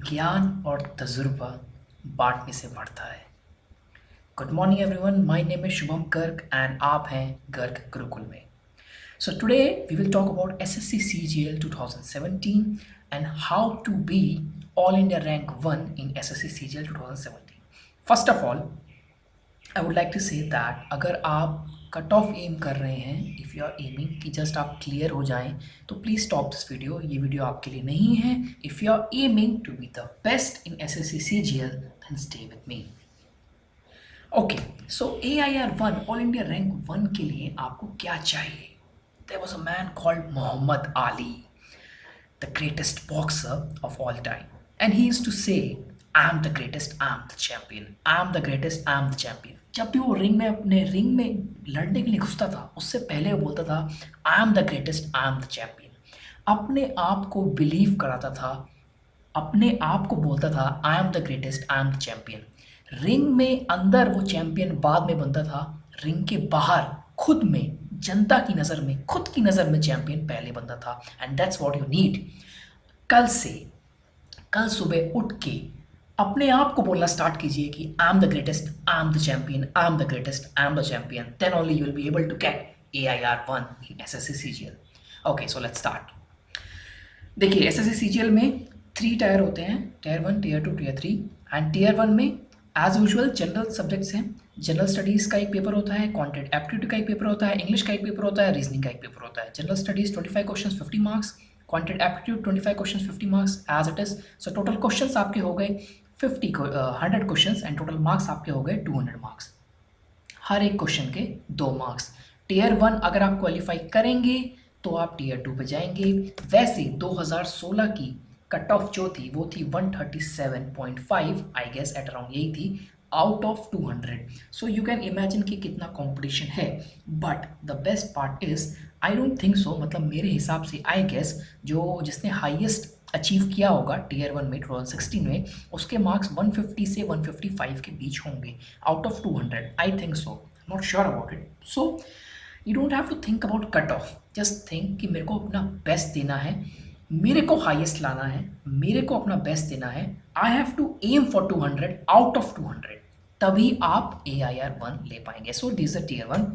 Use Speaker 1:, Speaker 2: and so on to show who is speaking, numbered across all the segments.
Speaker 1: ज्ञान और तजुर्बा बांटने से बढ़ता है। Good morning everyone, my name is Shubham Garg and आप हैं गर्ग गुरुकुल में। So today we will talk about SSC CGL 2017 and how to be all India rank 1 in SSC CGL 2017। First of all I would like to say that अगर आप cut off aim कर रहे हैं, if you are aiming कि just आप clear हो जाएं, तो प्लीज़ स्टॉप दिस वीडियो। ये वीडियो आपके लिए नहीं है। If you are aiming to be the best in S S C C G L then stay with me. Okay, so AIR 1 all India rank 1 के लिए आपको क्या चाहिए? There was a man called Muhammad Ali, the greatest boxer of all time. And he used to say, I am the greatest, I am the champion. I am the greatest, I am the champion. जब भी वो ring में अपने ring में लड़ने के लिए घुसता था, उससे पहले वो बोलता था आई am the greatest, I am the champion. अपने आप को बिलीव कराता था, अपने आप को बोलता था आई am the greatest, I am the champion. Ring में अंदर वो चैंपियन बाद में बनता था, रिंग के बाहर खुद में जनता की नज़र में, खुद की नज़र में चैंपियन पहले बनता था। And that's what you need. कल सुबह उठ के अपने आप को बोलना स्टार्ट कीजिए कि I am the greatest, I am the champion, I am the greatest, I am the champion. Then only you will be able to get AIR 1 in SSC CGL. Okay, so let's start. देखिए, SSC CGL में 3 tier होते हैं, tier 1, tier 2, tier 3। And tier 1 में as usual general subjects हैं। General studies का एक paper होता है, क्वांटिटेटिव एप्टीट्यूड का एक पेपर होता है, इंग्लिश का एक पेपर होता है, रीजनिंग का एक पेपर होता है। General studies 25 question 50 marks, quantitative aptitude 25 question 50 marks as it is. So total questions आपके हो गए 100 क्वेश्चंस एंड टोटल मार्क्स आपके हो गए 200 मार्क्स। हर एक क्वेश्चन के 2 मार्क्स। टीयर 1 अगर आप क्वालिफाई करेंगे तो आप टीयर 2 पे जाएंगे। वैसे 2016 की कट ऑफ जो थी वो थी 137.5, आई गेस एट अराउंड यही थी, out of 200। So you can imagine कि कितना कंपटीशन है। But the best part is I don't think so, मतलब मेरे हिसाब से आई गेस जो जिसने हाईएस्ट अचीव किया होगा टीयर 1 में 2016 में, उसके मार्क्स 150 से 155 के बीच होंगे out of 200, I think so, not sure about it. So you don't have to think about cut off, just think कि मेरे को अपना बेस्ट देना है, मेरे को हाईएस्ट लाना है, मेरे को अपना बेस्ट देना है। I have to aim for 200 out of 200, तभी आप AIR 1 ले पाएंगे। So this is tier 1।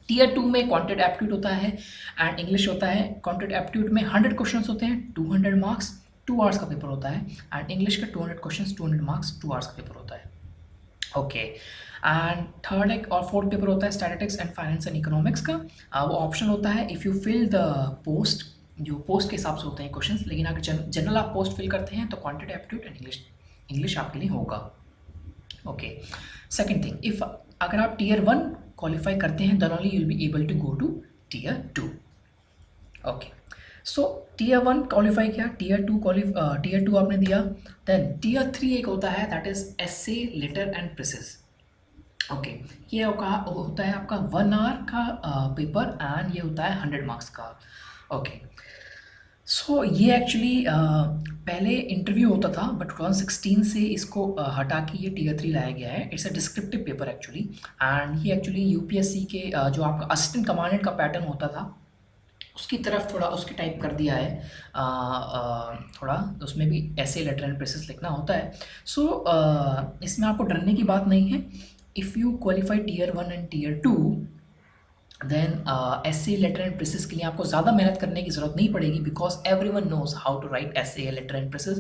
Speaker 1: Tier 2 में क्वांटिटेटिव एप्टीट्यूड होता है एंड इंग्लिश होता है। क्वांटिटेटिव एप्टीट्यूड में 100 क्वेश्चंस होते हैं, 200 मार्क्स, 2 आवर्स का पेपर होता है। एंड इंग्लिश का 200 क्वेश्चंस, 200 मार्क्स, 2 आवर्स का पेपर होता है। ओके, एंड थर्ड एक और फोर्थ पेपर होता है statistics and finance and economics का। वो ऑप्शन होता है if you fill the post, जो पोस्ट के हिसाब से होते हैं क्वेश्चंस। लेकिन अगर जनरल आप पोस्ट फिल करते हैं तो क्वांटिटेटिव एप्टीट्यूड एंड इंग्लिश आपके लिए होगा। ओके, सेकंड थिंग, इफ़ अगर आप टीयर 1 क्वालिफाई करते हैं then only you will be able to go to tier 2। Okay, so tier 1 qualify किया, टीयर 2 आपने दिया। देन टीयर 3 एक होता है, that is essay, letter and precis. Okay, ये होता है आपका 1 आवर का पेपर एंड ये होता है 100 मार्क्स का। ओके, सो ये एक्चुअली पहले इंटरव्यू होता था बट 2016 से इसको हटा के ये टीयर 3 लाया गया है। It's a descriptive paper actually, and ये एक्चुअली यूपीएससी के जो आपका असिस्टेंट कमांडेंट का पैटर्न होता था उसकी तरफ थोड़ा उसकी टाइप कर दिया है। थोड़ा उसमें भी ऐसे लेटर एंड प्रेसेस लिखना होता है। सो इसमें आपको डरने की बात नहीं है। If you qualify tier 1 and tier 2 then essay letter and precis के लिए आपको ज़्यादा मेहनत करने की ज़रूरत नहीं पड़ेगी, because everyone knows how to write essay letter and precis.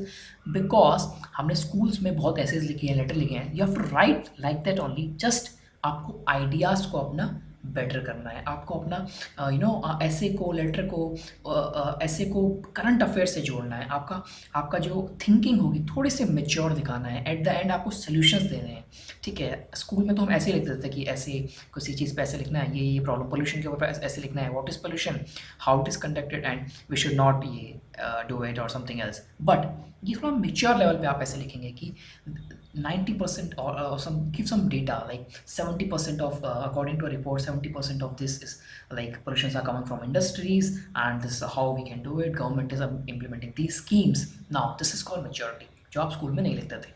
Speaker 1: Because हमने स्कूल्स में बहुत ऐसेज लिखे हैं, लेटर लिखे हैं। You have to write like that only. Just आपको आइडियाज़ को अपना बेटर करना है, आपको अपना ऐसे को, लेटर को, ऐसे को करंट अफेयर से जोड़ना है। आपका जो थिंकिंग होगी थोड़ी सी मेच्योर दिखाना है। एट द एंड आपको सोल्यूशंस देने हैं। ठीक है, स्कूल में तो हम ऐसे ही लिख देते थे कि ऐसे किसी चीज़ पे ऐसे लिखना है, ये प्रॉब्लम, पोल्यूशन के ऊपर ऐसे लिखना है, what is pollution, how it is conducted and we should not ये डू इट और समथिंग एल्स। बट ये थोड़ा मेच्योर लेवल पे आप ऐसे लिखेंगे कि 90% or give some data like 70% of according to a report 70% of this is like pollutions are coming from industries and this is how we can do it, government is implementing these schemes now. This is called maturity, जो आप school में नहीं लिखते थे।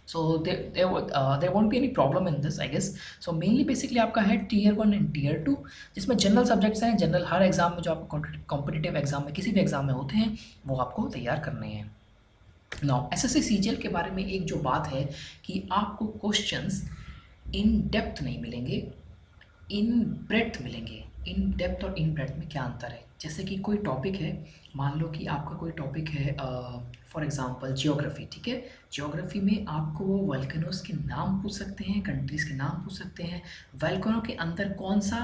Speaker 1: So there won't be any problem in this, I guess. So mainly basically आपका है tier 1 and tier 2, जिसमें general subjects हैं। जनरल हर एग्जाम में जो आपको कॉम्पिटिटिव एग्जाम में, किसी भी एग्जाम में होते हैं, वो आपको तैयार करने हैं। नाउ एसएससी सीजीएल के बारे में एक जो बात है कि आपको क्वेश्चंस इन डेप्थ नहीं मिलेंगे, इन ब्रेथ मिलेंगे। इन डेप्थ और इन ब्रेथ में क्या अंतर है? जैसे कि कोई टॉपिक है, मान लो कि आपका कोई टॉपिक है फॉर एग्जांपल जियोग्राफी, ठीक है। जियोग्राफी में आपको वो वल्केनोस के नाम पूछ सकते हैं, कंट्रीज़ के नाम पूछ सकते हैं, वल्केनो के अंदर कौन सा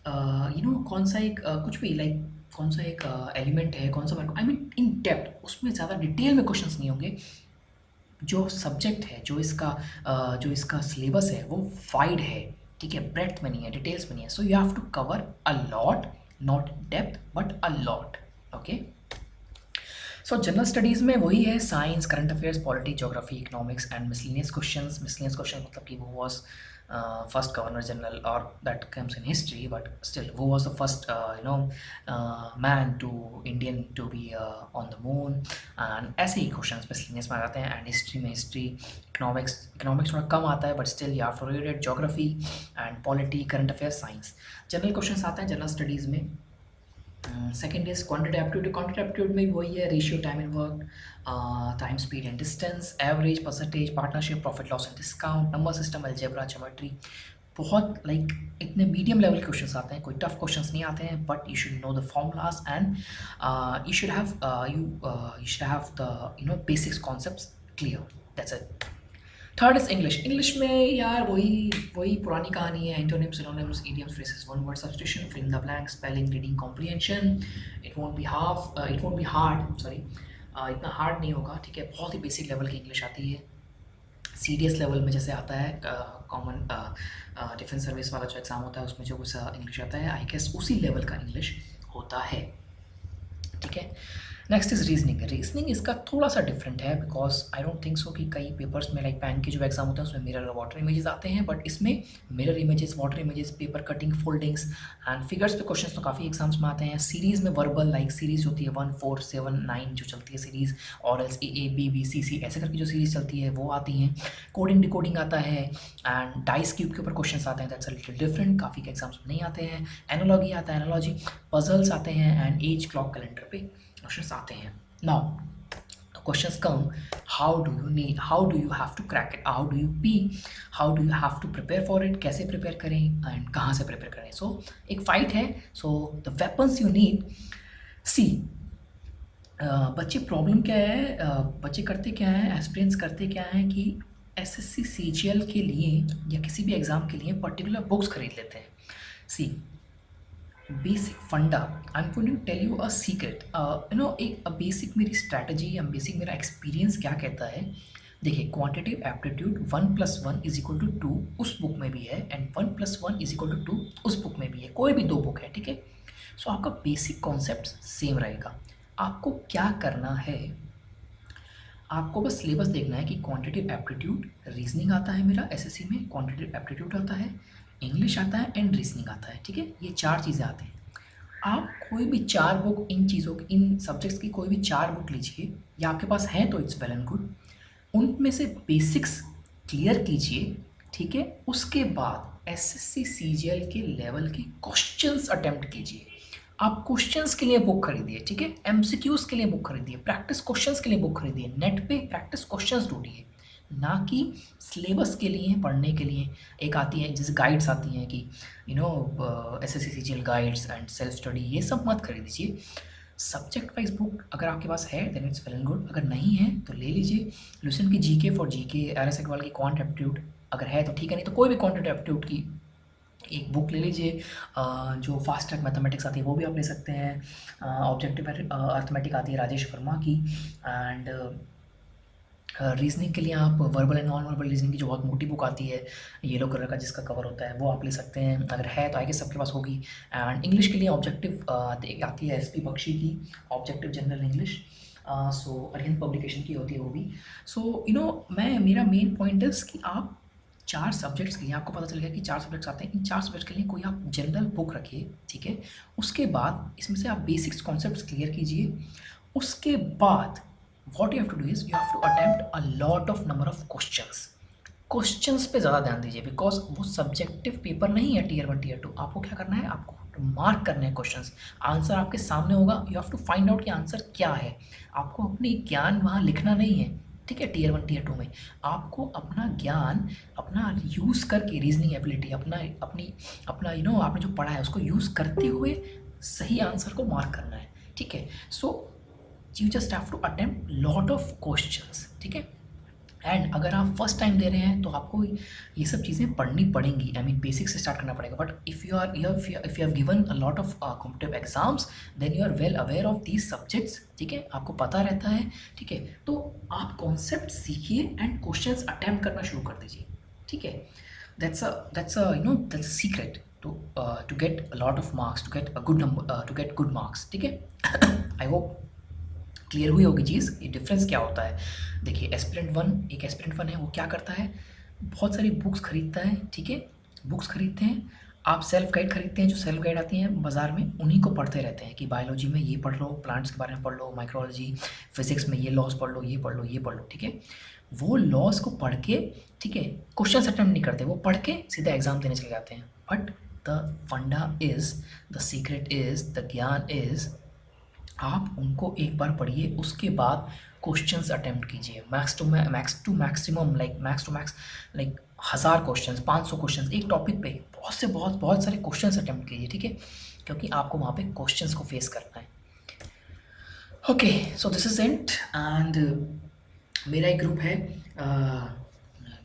Speaker 1: कौन सा एक कुछ भी लाइक कौन सा एक एलिमेंट है, कौन सा आई मीन इन डेप्थ, उसमें ज़्यादा डिटेल में क्वेश्चंस नहीं होंगे। जो सब्जेक्ट है, जो इसका सिलेबस है वो वाइड है, ठीक है, ब्रेथ में नहीं है, डिटेल्स में नहीं है। So you have to cover a lot, not depth but a lot. Okay, so general studies में वही है, science, current affairs, polity, geography, economics and miscellaneous questions. Miscellaneous question मतलब कि वो वाज फर्स्ट गवर्नर जनरल और that comes in history, but still वो was the first man to Indian to be on the moon and ऐसे ही questions miscellaneous में आ जाते हैं। एंड हिस्ट्री में हिस्ट्री, इकोनॉमिक्स थोड़ा कम आता है but still you have to read it, geography and polity, current affairs, science. General questions आते हैं जनरल स्टडीज़ में। Second is quantitative aptitude. Quantitative aptitude में वही है, ratio, time and work, time, speed and distance, average, percentage, partnership, profit loss and discount, number system, algebra, geometry. बहुत like इतने medium level के questions आते हैं, कोई टफ क्वेश्चंस नहीं आते हैं, but you should know the formulas and you should have the basics concepts clear, that's it. Third is English. English में यार वही वही पुरानी कहानी है, antonym, synonyms, idioms, phrases, one word substitution, fill in the blank, spelling, reading comprehension. It won't be hard, sorry, इतना hard नहीं होगा, ठीक है। बहुत ही बेसिक लेवल की इंग्लिश आती है। सीडीएस लेवल में जैसे आता है कॉमन डिफेंस सर्विस वाला जो एग्ज़ाम होता है उसमें जो कुछ इंग्लिश आता है, आई गेस उसी लेवल का इंग्लिश होता है, ठीक है। Next is reasoning. रीजनिंग इसका थोड़ा सा डिफरेंट है because I don't think so कि कई पेपर्स में लाइक बैंक के जो एग्जाम होते हैं उसमें मिरर और वाटर इमेजेस आते हैं, बट इसमें mirror images, water images, paper cutting, foldings and figures पे क्वेश्चंस तो काफ़ी एग्जाम्स में आते हैं। सीरीज़ में वर्बल लाइक सीरीज़ होती है 1, 4, 7, 9 जो चलती है सीरीज़, और else A B B C C ऐसे करके जो सीरीज़ चलती है वो आती हैं। कोडिंग डिकोडिंग आता है एंड डाइस क्यूब के ऊपर क्वेश्चन आते हैं, दैट्स अ लिटिल डिफरेंट, काफ़ी के एग्जाम्स में नहीं आते हैं। एनालॉजी आता है, एनालॉजी, पजल्स आते हैं एंड एज क्लॉक कैलेंडर पे क्वेश्चन आते हैं। Now, the questions come, how do you have to crack it, how do you pee, how do you have to prepare for it, कैसे prepare करें and कहाँ से prepare करें। So, एक fight है, so the weapons you need, see, बच्चे problem क्या है, बच्चे करते क्या है, एस्पिरेंट्स करते क्या है कि एसएससी सीजीएल के लिए या किसी भी एग्ज़ाम के लिए पर्टिकुलर बुक्स खरीद लेते हैं। See, basic funda, I am going to tell you a secret, एक बेसिक मेरी स्ट्रैटेजी या बेसिक मेरा एक्सपीरियंस क्या कहता है। देखिए, quantitative aptitude 1+1 is equal to 2 उस बुक में भी है एंड 1+1 इज इक्वल टू 2 उस बुक में भी है, कोई भी दो बुक है, ठीक है। सो आपका बेसिक कॉन्सेप्ट सेम रहेगा। आपको क्या करना है, आपको बस सिलेबस देखना है कि क्वांटिटेटिव एप्टीट्यूड, रीजनिंग आता है मेरा एसएससी में, क्वांटिटेटिव एप्टीट्यूड आता है, इंग्लिश आता है एंड रीजनिंग आता है, ठीक है। ये चार चीज़ें आती हैं। आप कोई भी चार बुक इन चीज़ों की, इन सब्जेक्ट्स की कोई भी चार बुक लीजिए, या आपके पास है तो इट्स वेल एंड गुड, उनमें से बेसिक्स क्लियर कीजिए, ठीक है। उसके बाद एसएससी सीजीएल के लेवल के क्वेश्चंस अटेम्प्ट कीजिए। आप क्वेश्चंस के लिए बुक खरीदिए, ठीक है, एमसीक्यूज़ के लिए बुक खरीदिए, प्रैक्टिस क्वेश्चंस के लिए बुक खरीदिए, नेट पे प्रैक्टिस क्वेश्चंस ढूंढिए, ना कि सिलेबस के लिए पढ़ने के लिए। एक आती है जैसे गाइड्स आती हैं कि SSC CGL guides and self study, ये सब मत खरीदिए। सब्जेक्ट वाइज बुक अगर आपके पास है then it's well and good, अगर नहीं है तो ले लीजिए। लुसेंट की GK for GK, RS Aggarwal की क्वांट एप्टीट्यूड अगर है तो ठीक है, नहीं तो कोई भी क्वांटिटेटिव एप्टीट्यूड की एक बुक ले लीजिए। जो फास्ट ट्रैक मैथमेटिक्स आती है वो भी आप ले सकते हैं। ऑब्जेक्टिव अर्थमेटिक आती है राजेश वर्मा की। एंड रीजनिंग के लिए आप verbal and non verbal reasoning की जो बहुत मोटी बुक आती है येलो कलर का जिसका कवर होता है वो आप ले सकते हैं, अगर है तो आई गेस सबके पास होगी। एंड इंग्लिश के लिए ऑब्जेक्टिव आती है एसपी बख्शी की ऑब्जेक्टिव जनरल इंग्लिश, सो अरिहंत पब्लिकेशन की होती है वो भी। सो मेरा मेन पॉइंट इज़ कि आप चार सब्जेक्ट्स के लिए, आपको पता चल गया कि चार सब्जेक्ट्स आते हैं, इन चार सब्जेक्ट्स के लिए कोई आप जनरल बुक रखिए, ठीक है। उसके बाद इसमें से आप बेसिक्स कॉन्सेप्ट्स क्लियर कीजिए। उसके बाद what you have to do is you have to attempt a lot of number of questions. Questions पे ज़्यादा ध्यान दीजिए, बिकॉज वो सब्जेक्टिव पेपर नहीं है टीयर 1 टीयर 2। आपको क्या करना है, आपको मार्क करने हैं क्वेश्चंस। आंसर आपके सामने होगा, you have to find out कि आंसर क्या है। आपको अपनी ज्ञान वहाँ लिखना नहीं है, ठीक है। टीयर 1 टीयर 2 में आपको अपना ज्ञान अपना यूज़ करके, रीजनिंग एबिलिटी अपना अपनी अपना आपने जो पढ़ा है उसको यूज़ करते हुए सही आंसर को मार्क करना है, ठीक है। So you just have to attempt lot of questions, ठीक है। एंड अगर आप फर्स्ट टाइम दे रहे हैं तो आपको ये सब चीज़ें पढ़नी पड़ेंगी, आई मीन बेसिक से स्टार्ट करना पड़ेगा। But if you have given a lot of competitive exams, then you are well aware of these subjects, ठीक है, आपको पता रहता है, ठीक है। तो आप कॉन्सेप्ट सीखिए एंड क्वेश्चंस अटेम्प्ट करना शुरू कर दीजिए, ठीक है। That's secret to get a lot of marks, to get a good number, to get good marks, ठीक है। आई होप क्लियर हुई होगी चीज़, ये डिफरेंस क्या होता है। देखिए एस्पिरेंट वन है, वो क्या करता है, बहुत सारी बुक्स खरीदता है, ठीक है। बुक्स खरीदते हैं, आप सेल्फ गाइड खरीदते हैं, जो सेल्फ गाइड आती हैं बाज़ार में, उन्हीं को पढ़ते रहते हैं कि बायोलॉजी में ये पढ़ लो, प्लांट्स के बारे में पढ़ लो, माइक्रोलॉजी, फिजिक्स में ये लॉज पढ़ लो, ये पढ़ लो, ये पढ़ लो, ठीक है। वो लॉज को पढ़ के, ठीक है, क्वेश्चन अटेम्प्ट नहीं करते, वो पढ़ के सीधा एग्जाम देने चले जाते हैं। But the funda is, the secret is, the gyan is, आप उनको एक बार पढ़िए, उसके बाद क्वेश्चंस अटेम्प्ट कीजिए, max to maximum, like max to max, like 1000 questions, 500 questions एक टॉपिक पे, बहुत सारे क्वेश्चंस अटेम्प्ट कीजिए, ठीक है, क्योंकि आपको वहाँ पे क्वेश्चंस को फेस करना है। Okay, so this is it. And मेरा एक ग्रुप है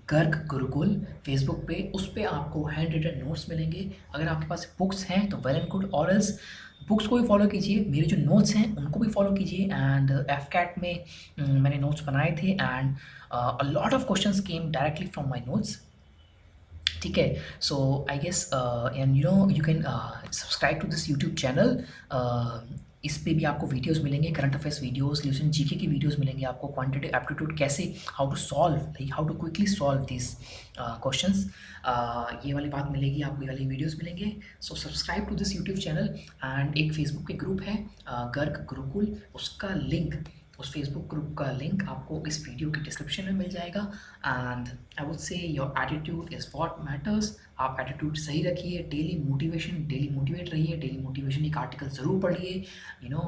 Speaker 1: गर्ग गुरुकुल फेसबुक पे, उस पे आपको हैंड रिटन नोट्स मिलेंगे। अगर आपके पास बुक्स हैं तो वेल एंड गुड, और एल्स बुक्स को भी फॉलो कीजिए, मेरे जो नोट्स हैं उनको भी फॉलो कीजिए। एंड एफ कैट में मैंने नोट्स बनाए थे, and a lot of questions came directly from my notes, ठीक है। So I guess and you can subscribe to this YouTube channel. इस पे भी आपको वीडियोस मिलेंगे, current affairs videos, Lucent GK की वीडियोस मिलेंगे आपको, क्वांटिटेटिव एप्टीट्यूड कैसे, how to solve, like how to quickly solve this questions, ये वाली बात मिलेगी आपको, ये वाली वीडियोस मिलेंगे। So subscribe to this YouTube channel. And एक फेसबुक के ग्रुप है गर्ग गुरुकुल, उसका लिंक, उस फेसबुक ग्रुप का लिंक आपको इस वीडियो के डिस्क्रिप्शन में मिल जाएगा। And I would say your attitude is what matters. आप एटीट्यूड सही रखिए, डेली मोटिवेट रहिए, डेली मोटिवेशन एक आर्टिकल ज़रूर पढ़िए, you know.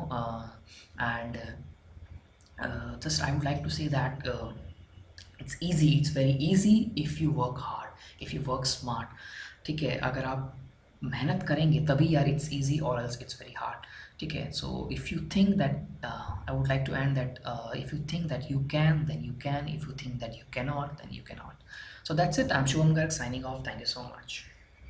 Speaker 1: And just I would like to say that it's easy, it's very easy if you work hard, if you work smart, ठीक है। अगर आप मेहनत करेंगे तभी यार it's easy, or else it's very hard, ठीक है। So if you think that, I would like to end that, if you think that you can, then you can, if you think that you can not, then you can not. So that's it, I am Shubham Garg signing off, thank you so much.